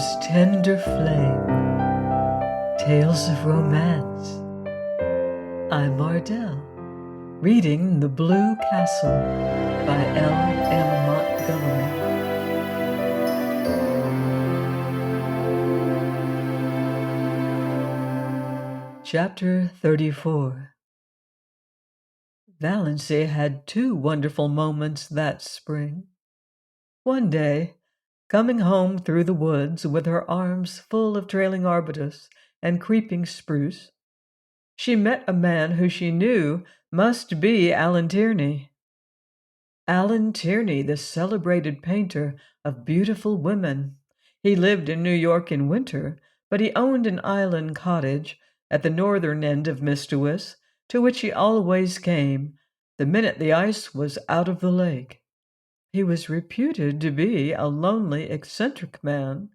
love's tender flame, tales of romance. I'm Ardell, reading The Blue Castle by L.M. Montgomery. Chapter 34. Valancy had two wonderful moments that spring. One day, coming home through the woods with her arms full of trailing arbutus and creeping spruce, she met a man who she knew must be Alan Tierney. Alan Tierney, the celebrated painter of beautiful women. He lived in New York in winter, but he owned an island cottage at the northern end of Mistawis, to which he always came the minute the ice was out of the lake. He was reputed to be a lonely, eccentric man.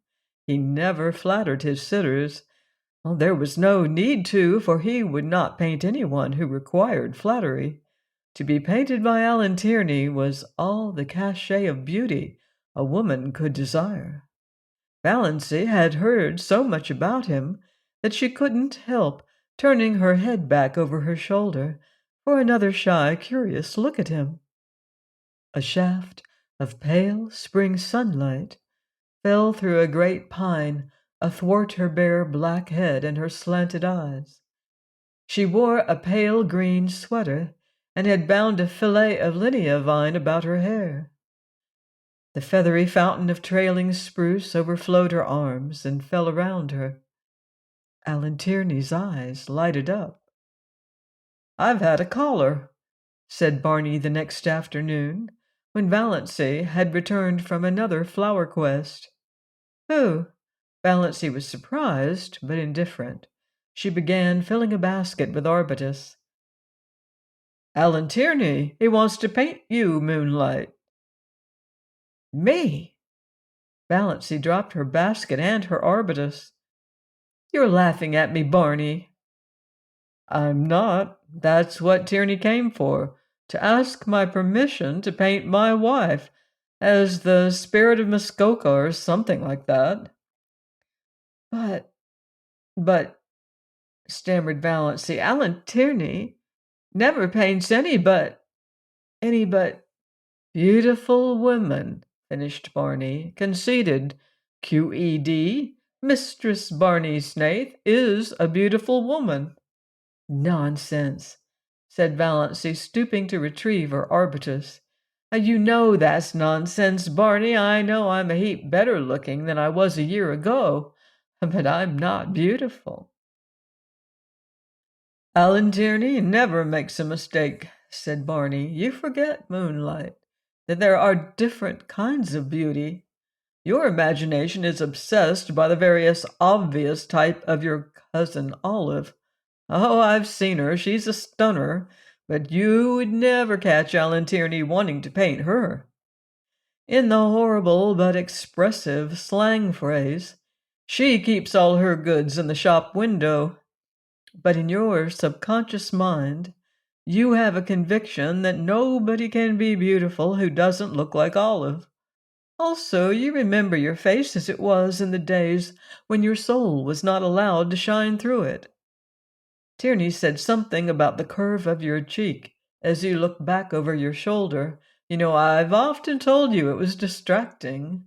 He never flattered his sitters. Well, there was no need to, for he would not paint anyone who required flattery. To be painted by Alan Tierney was all the cachet of beauty a woman could desire. Valancy had heard so much about him that she couldn't help turning her head back over her shoulder for another shy, curious look at him. A shaft of pale spring sunlight fell through a great pine athwart her bare black head and her slanted eyes. She wore a pale green sweater and had bound a fillet of linea vine about her hair. The feathery fountain of trailing spruce overflowed her arms and fell around her. Alan Tierney's eyes lighted up. "I've had a caller," said Barney the next afternoon, when Valancy had returned from another flower quest. "Who?" Valancy was surprised, but indifferent. She began filling a basket with arbutus. "Alan Tierney. He wants to paint you, Moonlight." "Me?" Valancy dropped her basket and her arbutus. "You're laughing at me, Barney." "I'm not. That's what Tierney came for, to ask my permission to paint my wife as the spirit of Muskoka or something like that." But, stammered Valancy, "Alan Tierney never paints any but beautiful women," finished Barney, conceited. QED, Mistress Barney Snaith is a beautiful woman. "Nonsense," said Valancy, stooping to retrieve her arbutus. "You know that's nonsense, Barney. I know I'm a heap better looking than I was a year ago, but I'm not beautiful." "Alan Tierney never makes a mistake," said Barney. "You forget, Moonlight, that there are different kinds of beauty. Your imagination is obsessed by the various obvious type of your cousin Olive. Oh, I've seen her. She's a stunner, but you would never catch Alan Tierney wanting to paint her. In the horrible but expressive slang phrase, she keeps all her goods in the shop window. But in your subconscious mind, you have a conviction that nobody can be beautiful who doesn't look like Olive. Also, you remember your face as it was in the days when your soul was not allowed to shine through it. Tierney said something about the curve of your cheek as you looked back over your shoulder. You know, I've often told you it was distracting.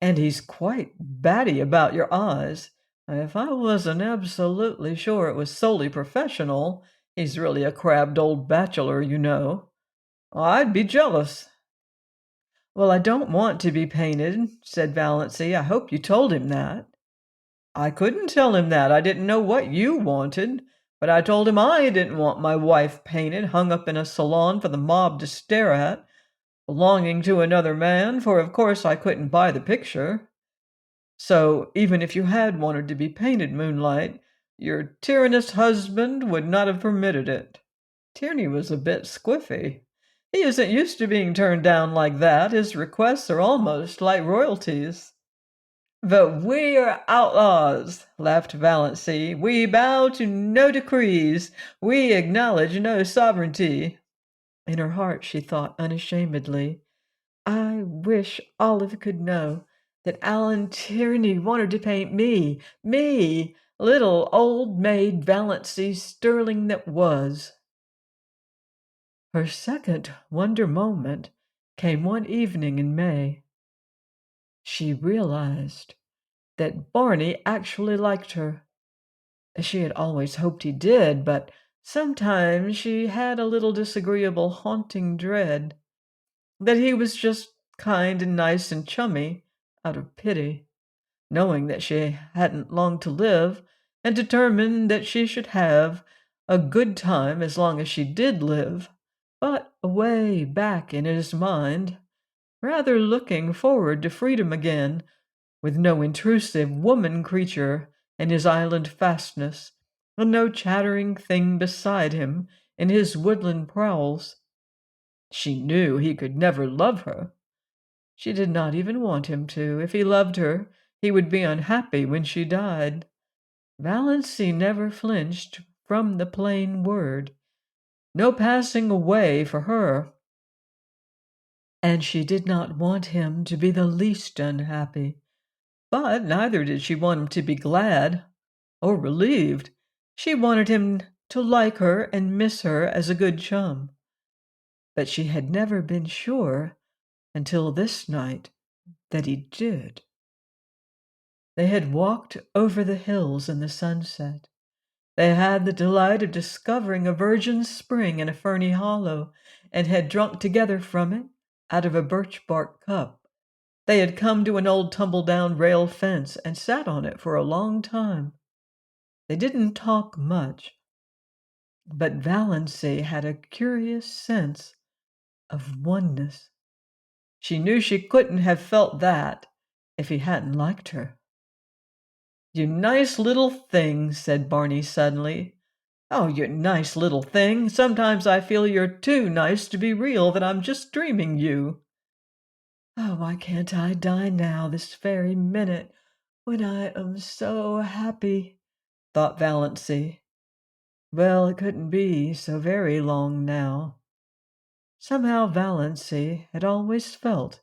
And he's quite batty about your eyes. If I wasn't absolutely sure it was solely professional, he's really a crabbed old bachelor, you know. I'd be jealous." "Well, I don't want to be painted," said Valancy. "I hope you told him that." "I couldn't tell him that. I didn't know what you wanted. But I told him I didn't want my wife painted, hung up in a salon for the mob to stare at, belonging to another man, for of course I couldn't buy the picture. So, even if you had wanted to be painted, Moonlight, your tyrannous husband would not have permitted it." Tierney was a bit squiffy. "He isn't used to being turned down like that. His requests are almost like royalties." "But we are outlaws," laughed Valancy. "We bow to no decrees. We acknowledge no sovereignty." In her heart she thought unashamedly, "I wish Olive could know that Alan Tierney wanted to paint me, little old maid Valancy sterling that was. Her second wonder moment came one evening in May. She realized that Barney actually liked her. She had always hoped he did, but sometimes she had a little disagreeable haunting dread that he was just kind and nice and chummy out of pity, knowing that she hadn't long to live and determined that she should have a good time as long as she did live, but away back in his mind, rather looking forward to freedom again, with no intrusive woman creature in his island fastness, and no chattering thing beside him in his woodland prowls. She knew he could never love her. She did not even want him to. If he loved her, he would be unhappy when she died. Valancy never flinched from the plain word. No passing away for her. And she did not want him to be the least unhappy. But neither did she want him to be glad or relieved. She wanted him to like her and miss her as a good chum. But she had never been sure until this night that he did. They had walked over the hills in the sunset. They had the delight of discovering a virgin spring in a ferny hollow, and had drunk together from it out of a birch bark cup. They had come to an old tumble-down rail fence and sat on it for a long time. They didn't talk much, but Valancy had a curious sense of oneness. She knew she couldn't have felt that if he hadn't liked her. "You nice little thing," said Barney suddenly. "Oh, you nice little thing. Sometimes I feel you're too nice to be real, that I'm just dreaming you." "Oh, why can't I die now, this very minute, when I am so happy?" thought Valancy. Well, it couldn't be so very long now. Somehow Valancy had always felt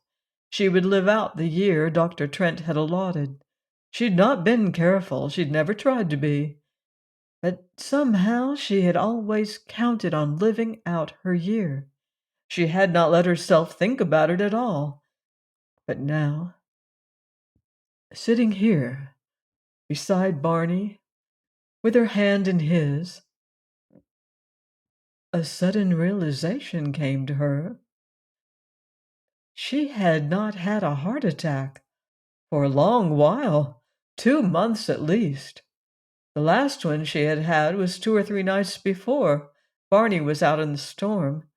she would live out the year Dr. Trent had allotted. She'd not been careful, she'd never tried to be, but somehow she had always counted on living out her year. She had not let herself think about it at all. But now, sitting here beside Barney, with her hand in his, a sudden realization came to her. She had not had a heart attack for a long while, 2 months at least. The last one she had had was 2 or 3 nights before. Barney was out in the storm.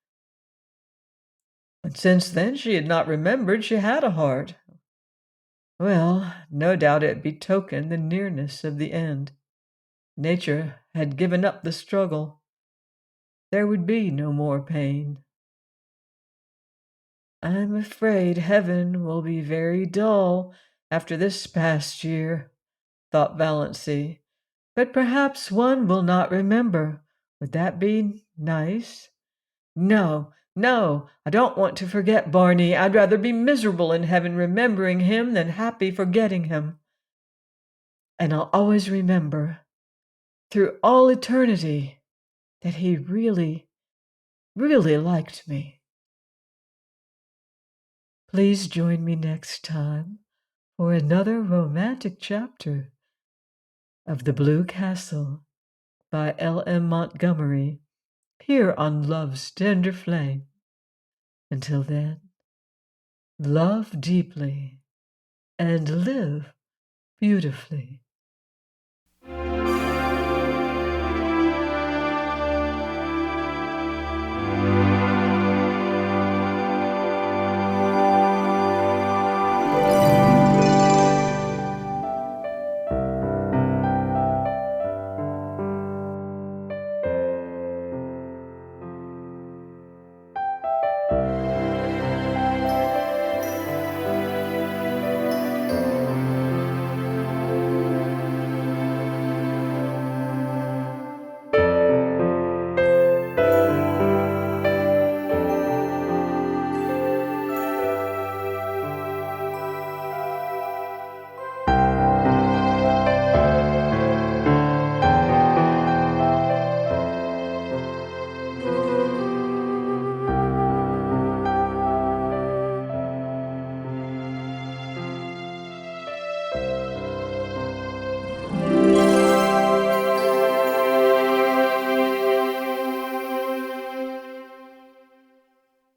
And since then she had not remembered she had a heart. Well, no doubt it betokened the nearness of the end. Nature had given up the struggle. There would be no more pain. "I'm afraid heaven will be very dull after this past year," thought Valancy. "But perhaps one will not remember. Would that be nice? No, no, I don't want to forget Barney. I'd rather be miserable in heaven remembering him than happy forgetting him. And I'll always remember, through all eternity, that he really, really liked me." Please join me next time for another romantic chapter of The Blue Castle by L.M. Montgomery, here on Love's Tender Flame. Until then, love deeply and live beautifully.